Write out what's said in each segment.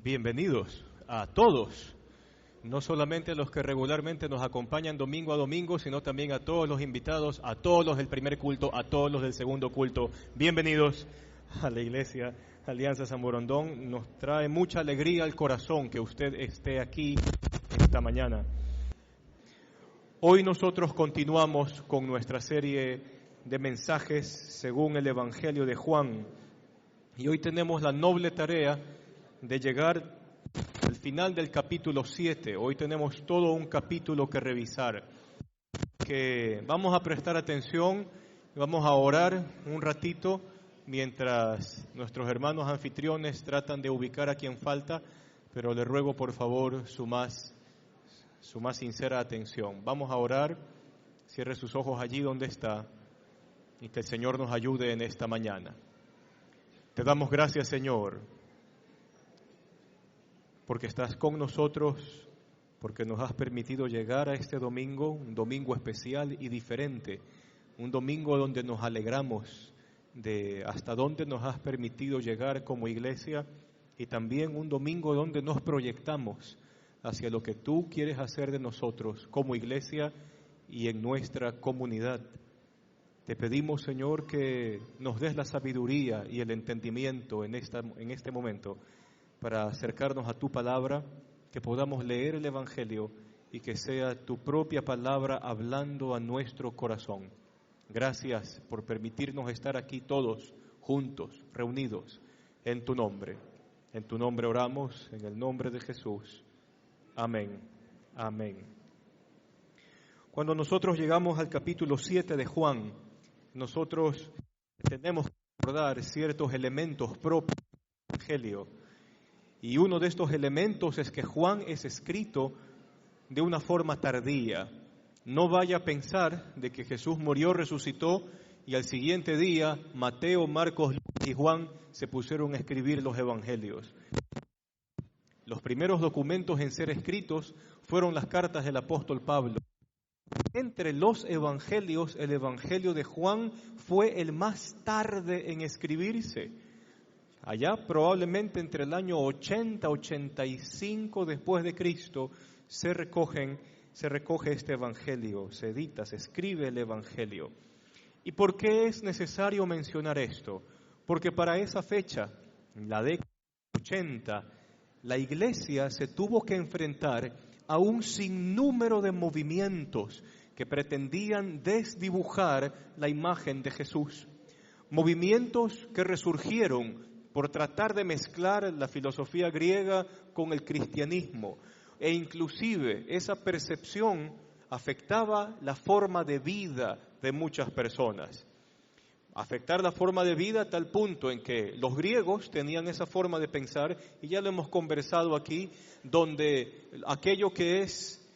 Bienvenidos a todos, no solamente a los que regularmente nos acompañan domingo a domingo, sino también a todos los invitados, a todos los del primer culto, a todos los del segundo culto. Bienvenidos a la Iglesia Alianza San Borondón. Nos trae mucha alegría al corazón que usted esté aquí esta mañana. Hoy nosotros continuamos con nuestra serie de mensajes según el Evangelio de Juan. Y hoy tenemos la noble tarea de llegar al final del capítulo 7. Hoy tenemos todo un capítulo que revisar, que vamos a prestar atención, vamos a orar un ratito mientras nuestros hermanos anfitriones tratan de ubicar a quien falta, pero le ruego por favor su más sincera atención. Vamos a orar, cierre sus ojos allí donde está y que el Señor nos ayude en esta mañana. Te damos gracias, Señor, porque estás con nosotros, porque nos has permitido llegar a este domingo, un domingo especial y diferente, un domingo donde nos alegramos de hasta dónde nos has permitido llegar como iglesia, y también un domingo donde nos proyectamos hacia lo que tú quieres hacer de nosotros como iglesia y en nuestra comunidad. Te pedimos, Señor, que nos des la sabiduría y el entendimiento en este momento para acercarnos a tu palabra, que podamos leer el Evangelio y que sea tu propia palabra hablando a nuestro corazón. Gracias por permitirnos estar aquí todos juntos, reunidos, en tu nombre. En tu nombre oramos, en el nombre de Jesús. Amén. Amén. Cuando nosotros llegamos al capítulo 7 de Juan, nosotros tenemos que recordar ciertos elementos propios del Evangelio. Y uno de estos elementos es que Juan es escrito de una forma tardía. No vaya a pensar de que Jesús murió, resucitó y al siguiente día Mateo, Marcos, Lucas y Juan se pusieron a escribir los evangelios. Los primeros documentos en ser escritos fueron las cartas del apóstol Pablo. Entre los evangelios, el evangelio de Juan fue el más tarde en escribirse. Allá probablemente entre el año 80-85 después de Cristo se recoge este evangelio, se edita, se escribe el evangelio. ¿Y por qué es necesario mencionar esto? Porque para esa fecha, en la década de 80, la iglesia se tuvo que enfrentar a un sinnúmero de movimientos que pretendían desdibujar la imagen de Jesús. Movimientos que resurgieron por tratar de mezclar la filosofía griega con el cristianismo, e inclusive esa percepción afectaba la forma de vida de muchas personas. Afectar la forma de vida a tal punto en que los griegos tenían esa forma de pensar, y ya lo hemos conversado aquí, donde aquello que es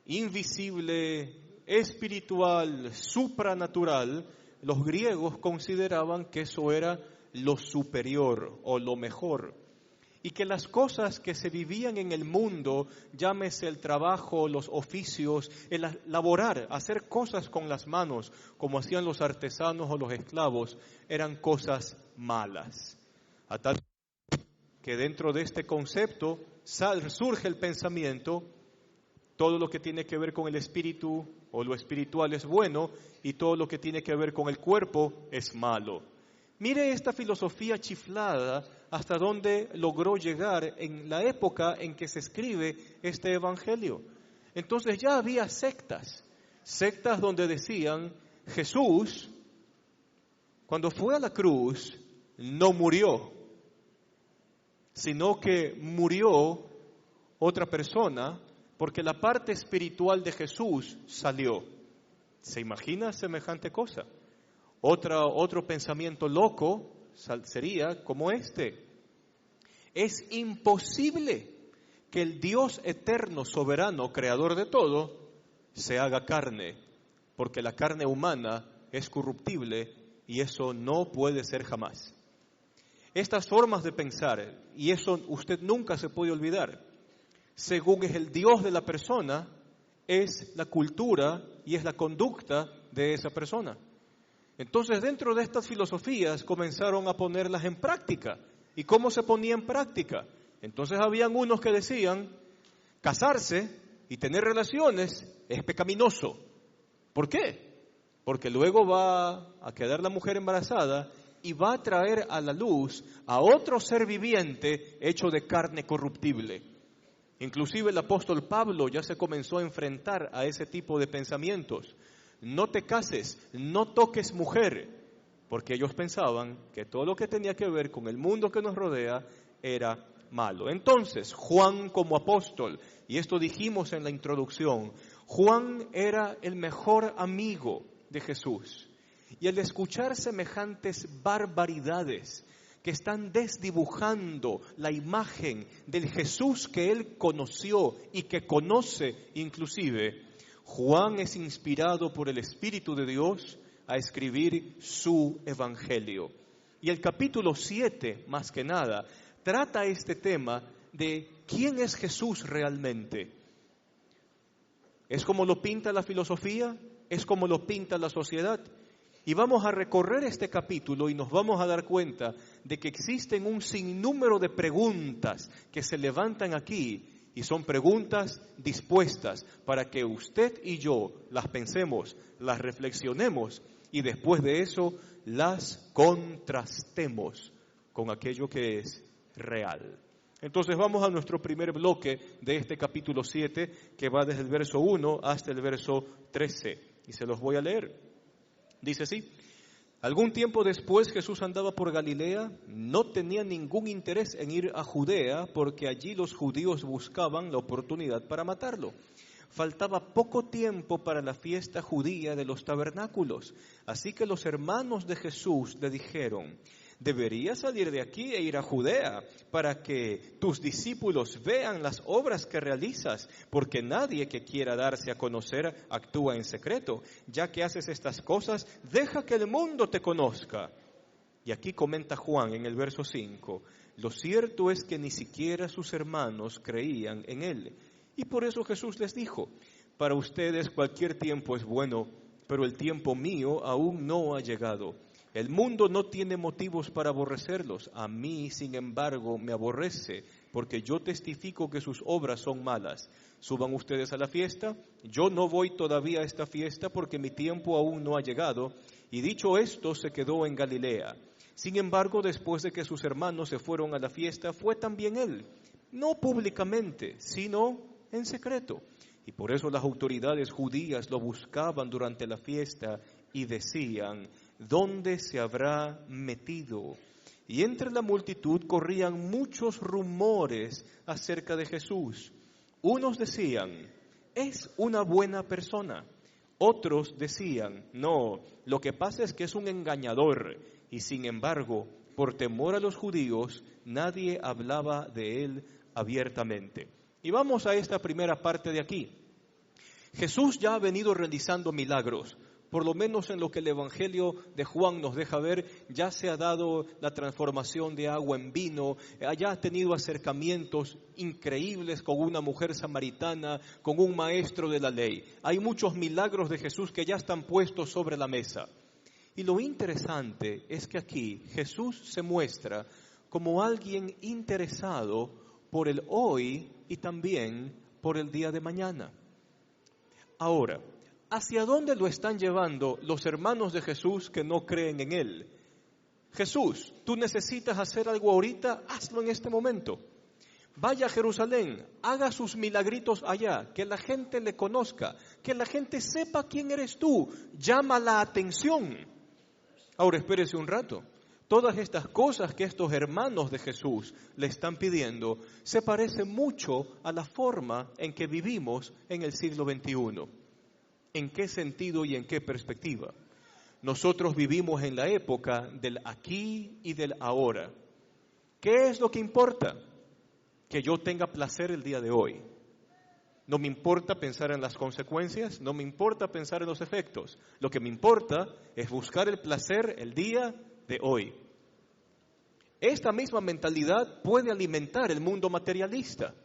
invisible, espiritual, supranatural, los griegos consideraban que eso era lo superior o lo mejor, y que las cosas que se vivían en el mundo, llámese el trabajo, los oficios, el laborar, hacer cosas con las manos, como hacían los artesanos o los esclavos, eran cosas malas. A tal que dentro de este concepto surge el pensamiento, todo lo que tiene que ver con el espíritu o lo espiritual es bueno, y todo lo que tiene que ver con el cuerpo es malo. Mire esta filosofía chiflada hasta dónde logró llegar en la época en que se escribe este evangelio. Entonces ya había sectas donde decían, Jesús, cuando fue a la cruz, no murió, sino que murió otra persona, porque la parte espiritual de Jesús salió. ¿Se imagina semejante cosa? Otro pensamiento loco sería como este. Es imposible que el Dios eterno, soberano, creador de todo, se haga carne, porque la carne humana es corruptible y eso no puede ser jamás. Estas formas de pensar, y eso usted nunca se puede olvidar, según es el Dios de la persona, es la cultura y es la conducta de esa persona. Entonces, dentro de estas filosofías comenzaron a ponerlas en práctica. ¿Y cómo se ponía en práctica? Entonces habían unos que decían, casarse y tener relaciones es pecaminoso. ¿Por qué? Porque luego va a quedar la mujer embarazada y va a traer a la luz a otro ser viviente hecho de carne corruptible. Inclusive el apóstol Pablo ya se comenzó a enfrentar a ese tipo de pensamientos. No te cases, no toques mujer, porque ellos pensaban que todo lo que tenía que ver con el mundo que nos rodea era malo. Entonces, Juan como apóstol, y esto dijimos en la introducción, Juan era el mejor amigo de Jesús. Y al escuchar semejantes barbaridades que están desdibujando la imagen del Jesús que él conoció y que conoce inclusive, Juan es inspirado por el Espíritu de Dios a escribir su evangelio. Y el capítulo 7, más que nada, trata este tema de quién es Jesús realmente. ¿Es como lo pinta la filosofía? ¿Es como lo pinta la sociedad? Y vamos a recorrer este capítulo y nos vamos a dar cuenta de que existen un sinnúmero de preguntas que se levantan aquí y son preguntas dispuestas para que usted y yo las pensemos, las reflexionemos y después de eso las contrastemos con aquello que es real. Entonces vamos a nuestro primer bloque de este capítulo 7 que va desde el verso 1 hasta el verso 13 y se los voy a leer. Dice así: algún tiempo después Jesús andaba por Galilea, no tenía ningún interés en ir a Judea porque allí los judíos buscaban la oportunidad para matarlo. Faltaba poco tiempo para la fiesta judía de los tabernáculos, así que los hermanos de Jesús le dijeron: deberías salir de aquí e ir a Judea para que tus discípulos vean las obras que realizas, porque nadie que quiera darse a conocer actúa en secreto. Ya que haces estas cosas, deja que el mundo te conozca. Y aquí comenta Juan en el verso 5, lo cierto es que ni siquiera sus hermanos creían en él. Y por eso Jesús les dijo: para ustedes cualquier tiempo es bueno, pero el tiempo mío aún no ha llegado. El mundo no tiene motivos para aborrecerlos. A mí, sin embargo, me aborrece, porque yo testifico que sus obras son malas. Suban ustedes a la fiesta. Yo no voy todavía a esta fiesta porque mi tiempo aún no ha llegado. Y dicho esto, se quedó en Galilea. Sin embargo, después de que sus hermanos se fueron a la fiesta, fue también él. No públicamente, sino en secreto. Y por eso las autoridades judías lo buscaban durante la fiesta y decían: ¿dónde se habrá metido? Y entre la multitud corrían muchos rumores acerca de Jesús. Unos decían: es una buena persona. Otros decían: no, lo que pasa es que es un engañador. Y sin embargo, por temor a los judíos, nadie hablaba de él abiertamente. Y vamos a esta primera parte de aquí. Jesús ya ha venido realizando milagros. Por lo menos en lo que el Evangelio de Juan nos deja ver, ya se ha dado la transformación de agua en vino, ya ha tenido acercamientos increíbles con una mujer samaritana, con un maestro de la ley. Hay muchos milagros de Jesús que ya están puestos sobre la mesa. Y lo interesante es que aquí Jesús se muestra como alguien interesado por el hoy y también por el día de mañana. Ahora, ¿hacia dónde lo están llevando los hermanos de Jesús que no creen en Él? Jesús, tú necesitas hacer algo ahorita, hazlo en este momento. Vaya a Jerusalén, haga sus milagritos allá, que la gente le conozca, que la gente sepa quién eres tú, llama la atención. Ahora espérese un rato. Todas estas cosas que estos hermanos de Jesús le están pidiendo se parecen mucho a la forma en que vivimos en el siglo XXI. ¿En qué sentido y en qué perspectiva? Nosotros vivimos en la época del aquí y del ahora. ¿Qué es lo que importa? Que yo tenga placer el día de hoy. No me importa pensar en las consecuencias, no me importa pensar en los efectos. Lo que me importa es buscar el placer el día de hoy. Esta misma mentalidad puede alimentar el mundo materialista.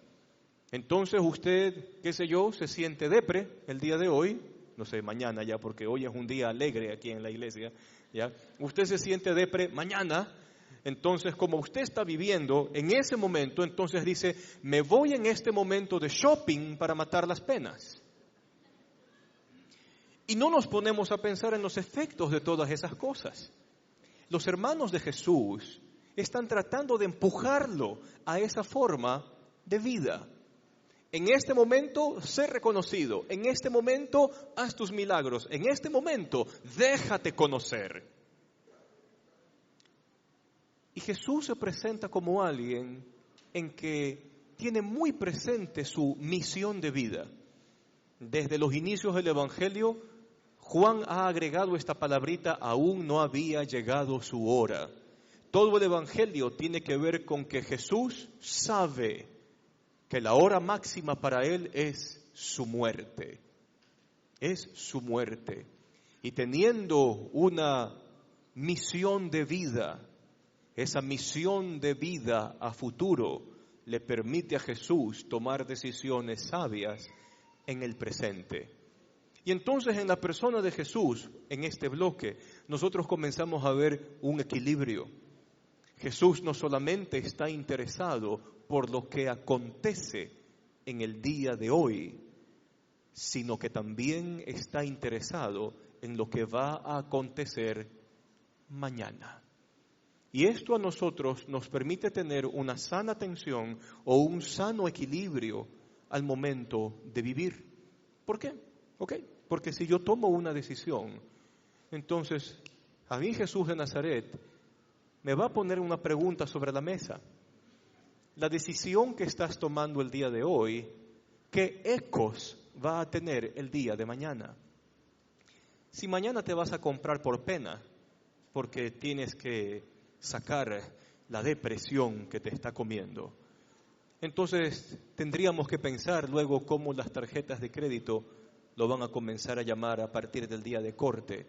Entonces usted, qué sé yo, se siente depre el día de hoy, no sé, mañana ya, porque hoy es un día alegre aquí en la iglesia, ¿ya? Usted se siente depre mañana Entonces, como usted está viviendo en ese momento, entonces dice, me voy en este momento de shopping para matar las penas. Y no nos ponemos a pensar en los efectos de todas esas cosas. Los hermanos de Jesús están tratando de empujarlo a esa forma de vida. En este momento, sé reconocido. En este momento, haz tus milagros. En este momento, déjate conocer. Y Jesús se presenta como alguien en que tiene muy presente su misión de vida. Desde los inicios del Evangelio, Juan ha agregado esta palabrita, aún no había llegado su hora. Todo el Evangelio tiene que ver con que Jesús sabe que la hora máxima para él es su muerte. Es su muerte. Y teniendo una misión de vida, esa misión de vida a futuro le permite a Jesús tomar decisiones sabias en el presente. Y entonces en la persona de Jesús, en este bloque, nosotros comenzamos a ver un equilibrio. Jesús no solamente está interesado por lo que acontece en el día de hoy, sino que también está interesado en lo que va a acontecer mañana. Y esto a nosotros nos permite tener una sana atención o un sano equilibrio al momento de vivir. ¿Por qué? Porque si yo tomo una decisión, entonces a mí Jesús de Nazaret me va a poner una pregunta sobre la mesa. La decisión que estás tomando el día de hoy, ¿qué ecos va a tener el día de mañana? Si mañana te vas a comprar por pena, porque tienes que sacar la depresión que te está comiendo, entonces tendríamos que pensar luego cómo las tarjetas de crédito lo van a comenzar a llamar a partir del día de corte,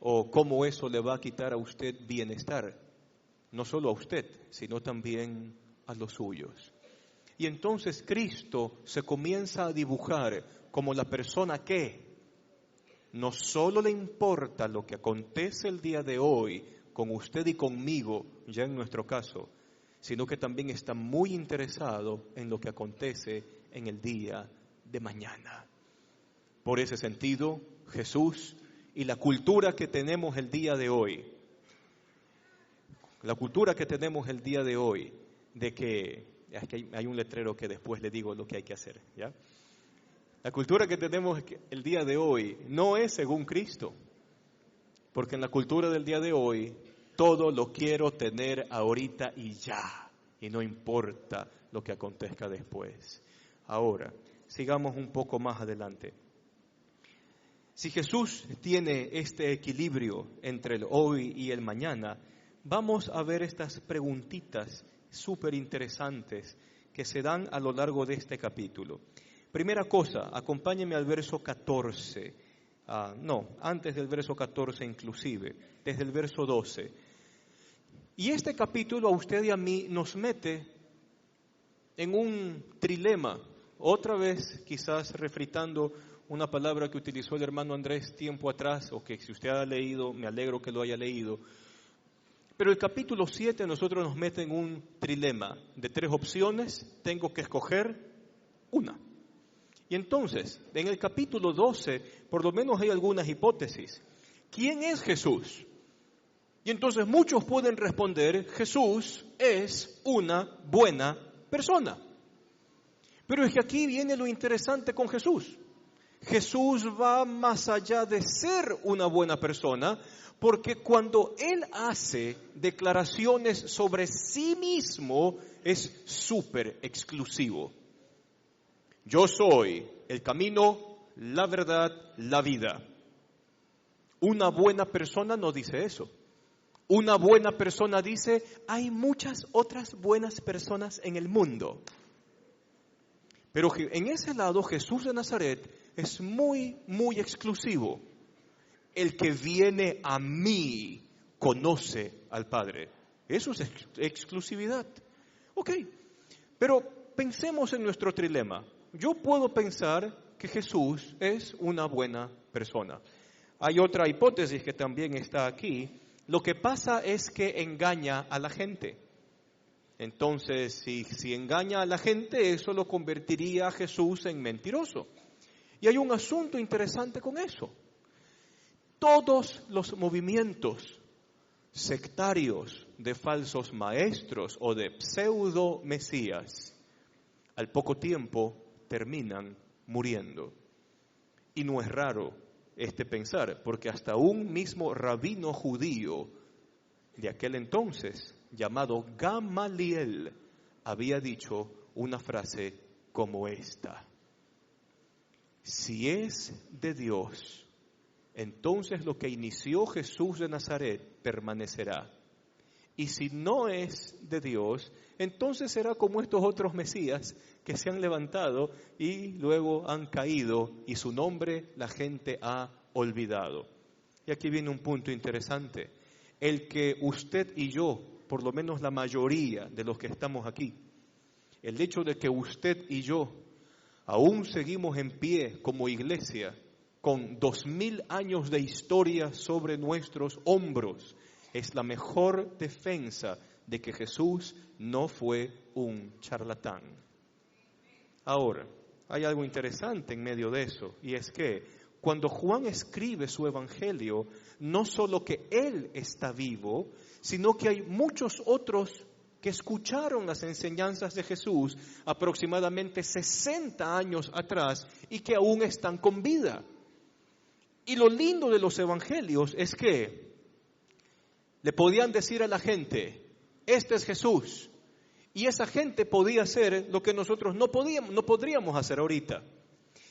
o cómo eso le va a quitar a usted bienestar, no solo a usted, sino también a los suyos. Y entonces Cristo se comienza a dibujar como la persona que no solo le importa lo que acontece el día de hoy con usted y conmigo, ya en nuestro caso, sino que también está muy interesado en lo que acontece en el día de mañana. Por ese sentido, Jesús y la cultura que tenemos el día de hoy, de que, es que hay un letrero que después le digo lo que hay que hacer, ¿ya? La cultura que tenemos el día de hoy no es según Cristo, porque en la cultura del día de hoy todo lo quiero tener ahorita y ya, y no importa lo que acontezca después. Ahora, sigamos un poco más adelante. Si Jesús tiene este equilibrio entre el hoy y el mañana, vamos a ver estas preguntitas súper interesantes que se dan a lo largo de este capítulo. Primera cosa, acompáñenme al verso 14. Antes del verso 14 inclusive, desde el verso 12. Y este capítulo a usted y a mí nos mete en un trilema, otra vez quizás refritando una palabra que utilizó el hermano Andrés tiempo atrás, o que si usted ha leído, me alegro que lo haya leído. Pero el capítulo 7 nosotros nos mete en un trilema de 3 opciones, tengo que escoger una. Y entonces, en el capítulo 12, por lo menos hay algunas hipótesis. ¿Quién es Jesús? Y entonces muchos pueden responder, Jesús es una buena persona. Pero es que aquí viene lo interesante con Jesús. Jesús va más allá de ser una buena persona, porque cuando Él hace declaraciones sobre sí mismo, es súper exclusivo. Yo soy el camino, la verdad, la vida. Una buena persona no dice eso. Una buena persona dice, hay muchas otras buenas personas en el mundo. Pero en ese lado Jesús de Nazaret es muy, muy exclusivo. El que viene a mí conoce al Padre. Eso es exclusividad. Ok, pero pensemos en nuestro trilema. Yo puedo pensar que Jesús es una buena persona. Hay otra hipótesis que también está aquí, Lo que pasa es que engaña a la gente. Entonces, si engaña a la gente, eso lo convertiría a Jesús en mentiroso. Y hay un asunto interesante con eso. Todos los movimientos sectarios de falsos maestros o de pseudo mesías, al poco tiempo terminan muriendo. Y no es raro pensar, porque hasta un mismo rabino judío de aquel entonces, llamado Gamaliel, había dicho una frase como esta: si es de Dios, entonces lo que inició Jesús de Nazaret permanecerá. Y si no es de Dios, entonces será como estos otros mesías que se han levantado y luego han caído y su nombre la gente ha olvidado. Y aquí viene un punto interesante. El que usted y yo, por lo menos la mayoría de los que estamos aquí, el hecho de que usted y yo aún seguimos en pie como iglesia, con 2000 años de historia sobre nuestros hombros, es la mejor defensa de que Jesús no fue un charlatán. Ahora, hay algo interesante en medio de eso, y es que cuando Juan escribe su evangelio, no solo que él está vivo, sino que hay muchos otros que escucharon las enseñanzas de Jesús aproximadamente 60 años atrás y que aún están con vida. Y lo lindo de los evangelios es que le podían decir a la gente, este es Jesús. Y esa gente podía hacer lo que nosotros no podríamos hacer ahorita.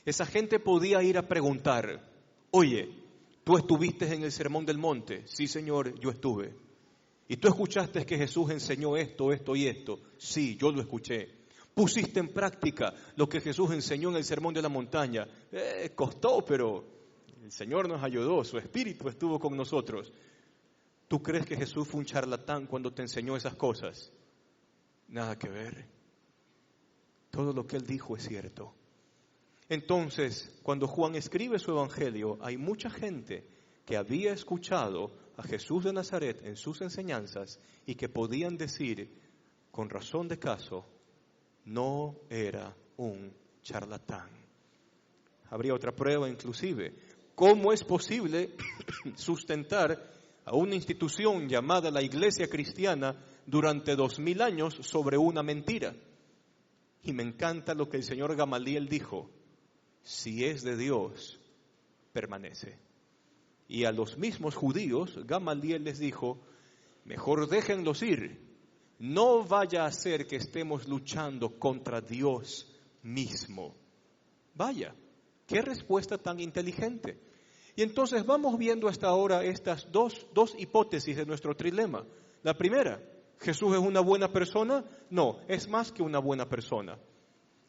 Esa gente podía ir a preguntar, oye, ¿tú estuviste en el Sermón del Monte? Sí, Señor, yo estuve. ¿Y tú escuchaste que Jesús enseñó esto, esto y esto? Sí, yo lo escuché. ¿Pusiste en práctica lo que Jesús enseñó en el Sermón de la Montaña? Costó, pero el Señor nos ayudó, su Espíritu estuvo con nosotros. ¿Tú crees que Jesús fue un charlatán cuando te enseñó esas cosas? Nada que ver. Todo lo que Él dijo es cierto. Entonces, cuando Juan escribe su evangelio, hay mucha gente que había escuchado a Jesús de Nazaret en sus enseñanzas y que podían decir, con razón de caso, no era un charlatán. Habría otra prueba inclusive. ¿Cómo es posible sustentar a una institución llamada la Iglesia Cristiana durante 2000 años sobre una mentira? Y me encanta lo que el señor Gamaliel dijo, si es de Dios, permanece. Y a los mismos judíos, Gamaliel les dijo, mejor déjenlos ir, no vaya a ser que estemos luchando contra Dios mismo. Vaya, qué respuesta tan inteligente. Y entonces vamos viendo hasta ahora estas dos hipótesis de nuestro trilema. La primera, ¿Jesús es una buena persona? No, es más que una buena persona.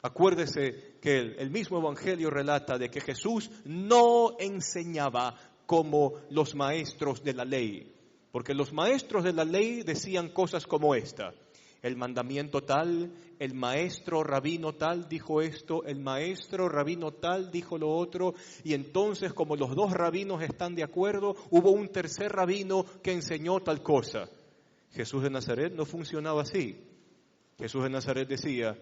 Acuérdese que el mismo evangelio relata de que Jesús no enseñaba como los maestros de la ley, porque los maestros de la ley decían cosas como esta: el mandamiento tal, el maestro rabino tal dijo esto, el maestro rabino tal dijo lo otro, y entonces como los dos rabinos están de acuerdo, hubo un tercer rabino que enseñó tal cosa. Jesús de Nazaret no funcionaba así. Jesús de Nazaret decía,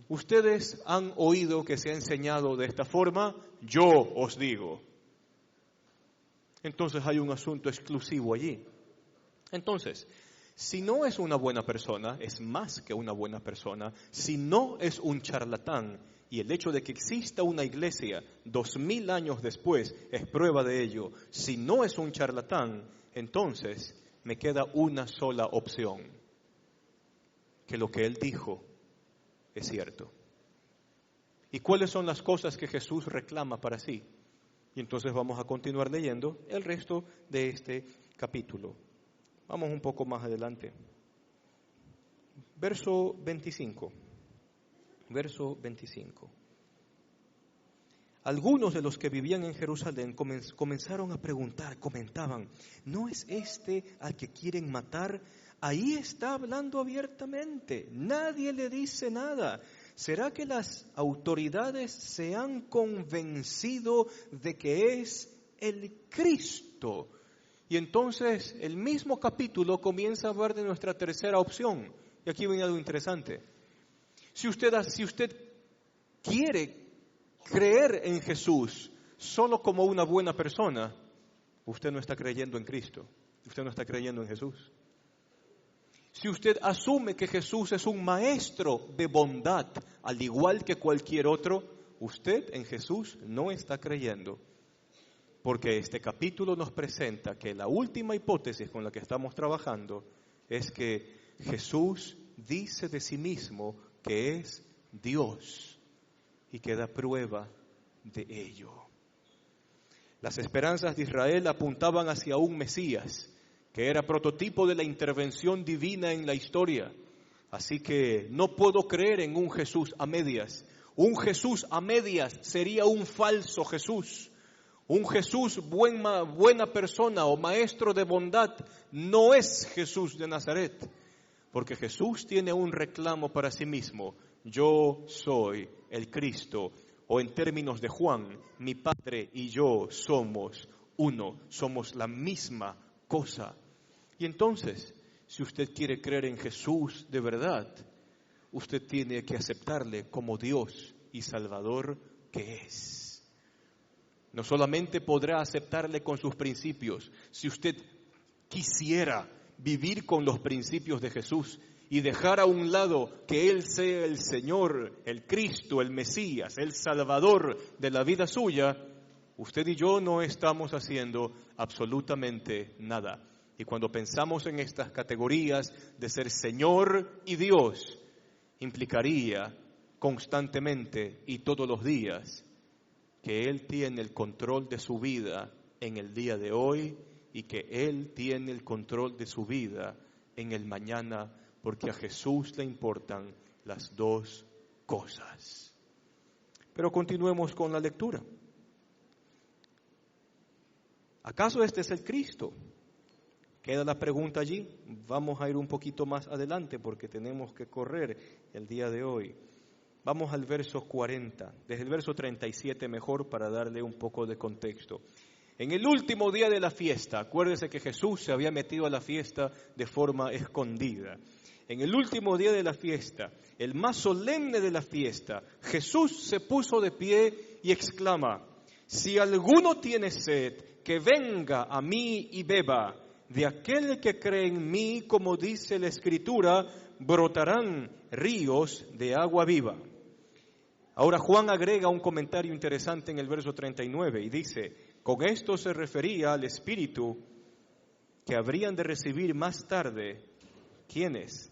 ustedes han oído que se ha enseñado de esta forma, yo os digo. Entonces hay un asunto exclusivo allí. Entonces, si no es una buena persona, es más que una buena persona, si no es un charlatán, y el hecho de que exista una iglesia 2000 años después es prueba de ello, si no es un charlatán, entonces me queda una sola opción, que lo que él dijo es cierto. ¿Y cuáles son las cosas que Jesús reclama para sí? Y entonces vamos a continuar leyendo el resto de este capítulo. Vamos un poco más adelante. Verso 25. Verso 25. Algunos de los que vivían en Jerusalén comenzaron a preguntar, comentaban, ¿no es este al que quieren matar? Ahí está hablando abiertamente, nadie le dice nada. ¿Será que las autoridades se han convencido de que es el Cristo? Y entonces el mismo capítulo comienza a hablar de nuestra tercera opción. Y aquí viene algo interesante. Si usted quiere creer en Jesús solo como una buena persona, usted no está creyendo en Cristo. Usted no está creyendo en Jesús. Si usted asume que Jesús es un maestro de bondad, al igual que cualquier otro, usted en Jesús no está creyendo. Porque este capítulo nos presenta que la última hipótesis con la que estamos trabajando es que Jesús dice de sí mismo que es Dios y que da prueba de ello. Las esperanzas de Israel apuntaban hacia un Mesías, que era prototipo de la intervención divina en la historia. Así que no puedo creer en un Jesús a medias. Un Jesús a medias sería un falso Jesús. Un Jesús buena persona o maestro de bondad no es Jesús de Nazaret. Porque Jesús tiene un reclamo para sí mismo. Yo soy el Cristo. O en términos de Juan, mi Padre y yo somos uno. Somos la misma cosa. Y entonces, si usted quiere creer en Jesús de verdad, usted tiene que aceptarle como Dios y Salvador que es. No solamente podrá aceptarle con sus principios, si usted quisiera vivir con los principios de Jesús y dejar a un lado que Él sea el Señor, el Cristo, el Mesías, el Salvador de la vida suya, usted y yo no estamos haciendo absolutamente nada. Y cuando pensamos en estas categorías de ser Señor y Dios, implicaría constantemente y todos los días que Él tiene el control de su vida en el día de hoy y que Él tiene el control de su vida en el mañana, porque a Jesús le importan las dos cosas. Pero continuemos con la lectura. ¿Acaso este es el Cristo? Queda la pregunta allí. Vamos a ir un poquito más adelante porque tenemos que correr el día de hoy. Vamos al verso 40, desde el verso 37 mejor para darle un poco de contexto. En el último día de la fiesta, acuérdese que Jesús se había metido a la fiesta de forma escondida. En el último día de la fiesta, el más solemne de la fiesta, Jesús se puso de pie y exclama: si alguno tiene sed, que venga a mí y beba. De aquel que cree en mí, como dice la Escritura, brotarán ríos de agua viva. Ahora Juan agrega un comentario interesante en el verso 39 y dice: con esto se refería al Espíritu que habrían de recibir más tarde. ¿Quiénes?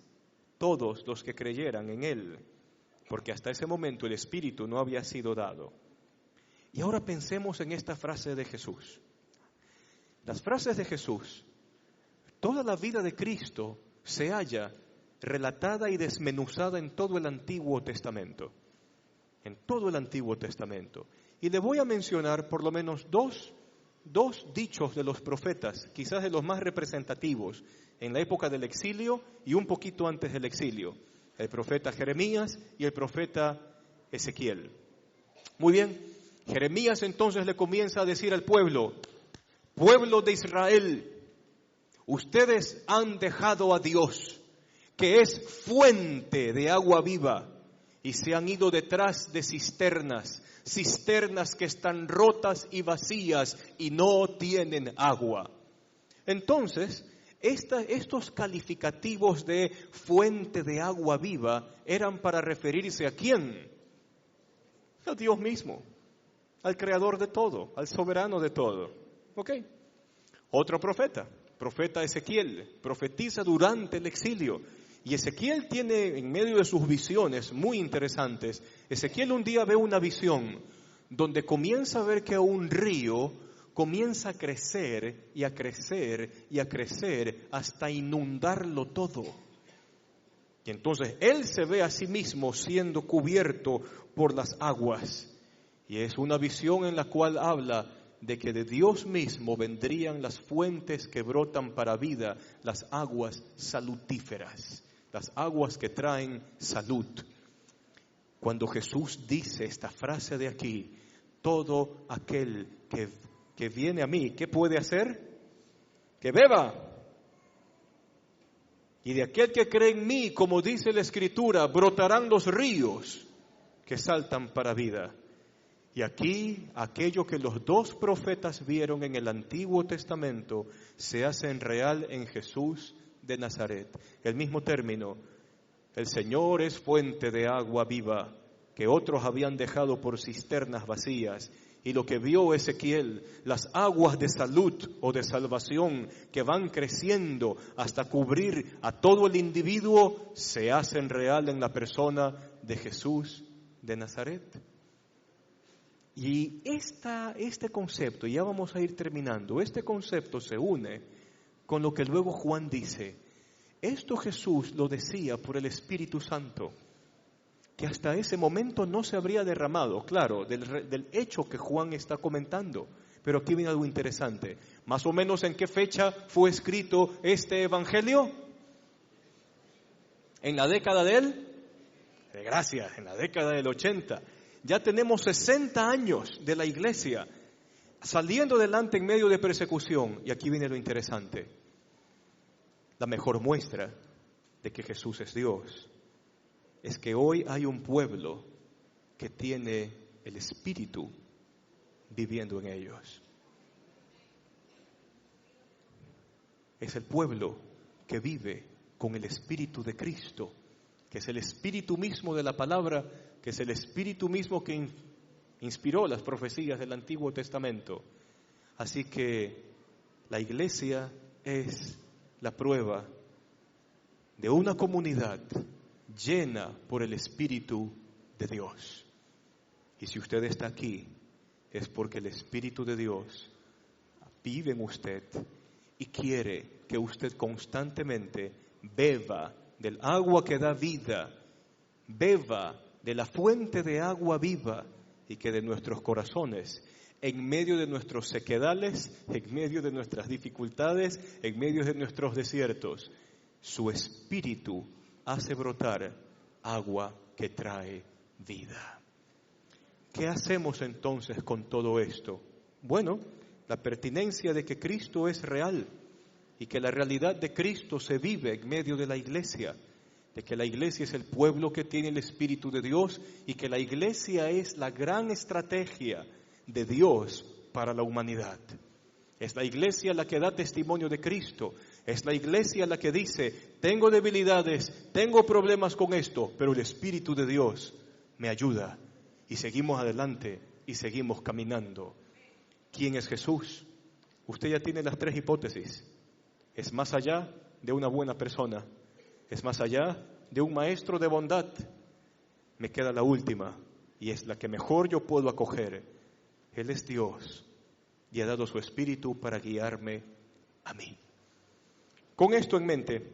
Todos los que creyeran en Él, porque hasta ese momento el Espíritu no había sido dado. Y ahora pensemos en esta frase de Jesús. Las frases de Jesús, toda la vida de Cristo se halla relatada y desmenuzada en todo el Antiguo Testamento. En todo el Antiguo Testamento. Y le voy a mencionar por lo menos dos dichos de los profetas, quizás de los más representativos, en la época del exilio y un poquito antes del exilio. El profeta Jeremías y el profeta Ezequiel. Muy bien, Jeremías entonces le comienza a decir al pueblo: pueblo de Israel, ustedes han dejado a Dios, que es fuente de agua viva, y se han ido detrás de cisternas que están rotas y vacías y no tienen agua. Entonces, estos calificativos de fuente de agua viva eran para referirse ¿a quién? A Dios mismo, al creador de todo, al soberano de todo. ¿Ok? Otro profeta Ezequiel, profetiza durante el exilio. Y Ezequiel tiene, en medio de sus visiones muy interesantes, Ezequiel un día ve una visión donde comienza a ver que un río comienza a crecer y a crecer y a crecer hasta inundarlo todo. Y entonces él se ve a sí mismo siendo cubierto por las aguas. Y es una visión en la cual habla de que de Dios mismo vendrían las fuentes que brotan para vida, las aguas salutíferas. Las aguas que traen salud. Cuando Jesús dice esta frase de aquí, todo aquel que viene a mí, ¿qué puede hacer? que beba. Y de aquel que cree en mí, como dice la Escritura, brotarán los ríos que saltan para vida. Y aquí, aquello que los dos profetas vieron en el Antiguo Testamento, se hace en real en Jesús de Nazaret. El mismo término, el Señor es fuente de agua viva, que otros habían dejado por cisternas vacías. Y lo que vio Ezequiel, las aguas de salud o de salvación que van creciendo hasta cubrir a todo el individuo, se hacen real en la persona de Jesús de Nazaret. Y este concepto, y ya vamos a ir terminando, este concepto se une con lo que luego Juan dice. Esto Jesús lo decía por el Espíritu Santo, que hasta ese momento no se habría derramado, claro, del hecho que Juan está comentando. Pero aquí viene algo interesante. Más o menos, ¿en qué fecha fue escrito este evangelio? En la década gracias, en la década del 80. Ya tenemos 60 años de la iglesia saliendo adelante en medio de persecución. Y aquí viene lo interesante. La mejor muestra de que Jesús es Dios es que hoy hay un pueblo que tiene el Espíritu viviendo en ellos. Es el pueblo que vive con el Espíritu de Cristo, que es el Espíritu mismo de la palabra, que es el Espíritu mismo que inspiró las profecías del Antiguo Testamento. Así que la iglesia es la prueba de una comunidad llena por el Espíritu de Dios. Y si usted está aquí, es porque el Espíritu de Dios vive en usted y quiere que usted constantemente beba del agua que da vida, beba de la fuente de agua viva, y que de nuestros corazones, en medio de nuestros sequedales, en medio de nuestras dificultades, en medio de nuestros desiertos, su Espíritu hace brotar agua que trae vida. ¿Qué hacemos entonces con todo esto? Bueno, la pertinencia de que Cristo es real y que la realidad de Cristo se vive en medio de la iglesia, de que la iglesia es el pueblo que tiene el Espíritu de Dios y que la iglesia es la gran estrategia de Dios para la humanidad. Es la iglesia la que da testimonio de Cristo. Es la iglesia la que dice, tengo debilidades, tengo problemas con esto, pero el Espíritu de Dios me ayuda. Y seguimos adelante y seguimos caminando. ¿Quién es Jesús? Usted ya tiene las tres hipótesis. Es más allá de una buena persona. Es más allá de un maestro de bondad. Me queda la última y es la que mejor yo puedo acoger. Él es Dios y ha dado su Espíritu para guiarme a mí. Con esto en mente,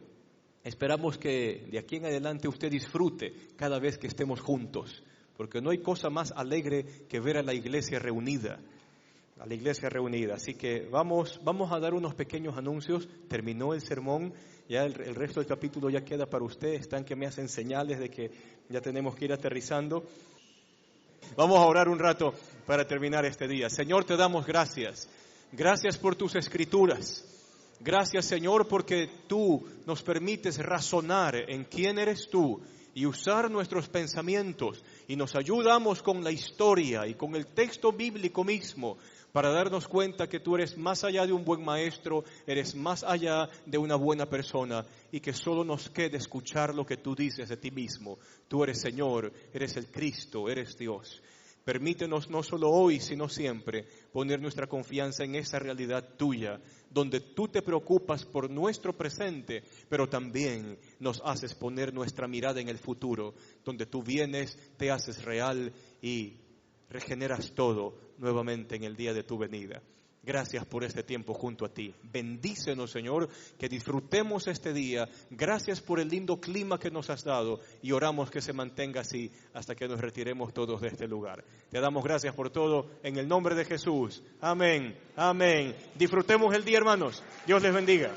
esperamos que de aquí en adelante usted disfrute cada vez que estemos juntos, porque no hay cosa más alegre que ver a la iglesia reunida. Así que vamos a dar unos pequeños anuncios. Terminó el sermón, ya el resto del capítulo ya queda para usted. Están que me hacen señales de que ya tenemos que ir aterrizando. Vamos a orar un rato para terminar este día. Señor, te damos gracias. Gracias por tus escrituras. Gracias, Señor, porque tú nos permites razonar en quién eres tú y usar nuestros pensamientos, y nos ayudamos con la historia y con el texto bíblico mismo para darnos cuenta que tú eres más allá de un buen maestro, eres más allá de una buena persona, y que solo nos quede escuchar lo que tú dices de ti mismo. Tú eres Señor, eres el Cristo, eres Dios. Permítenos no solo hoy, sino siempre, poner nuestra confianza en esa realidad tuya, donde tú te preocupas por nuestro presente, pero también nos haces poner nuestra mirada en el futuro, donde tú vienes, te haces real y regeneras todo nuevamente en el día de tu venida. Gracias por este tiempo junto a ti. Bendícenos, Señor, que disfrutemos este día. Gracias por el lindo clima que nos has dado y oramos que se mantenga así hasta que nos retiremos todos de este lugar. Te damos gracias por todo en el nombre de Jesús. Amén. Amén. Disfrutemos el día, hermanos. Dios les bendiga.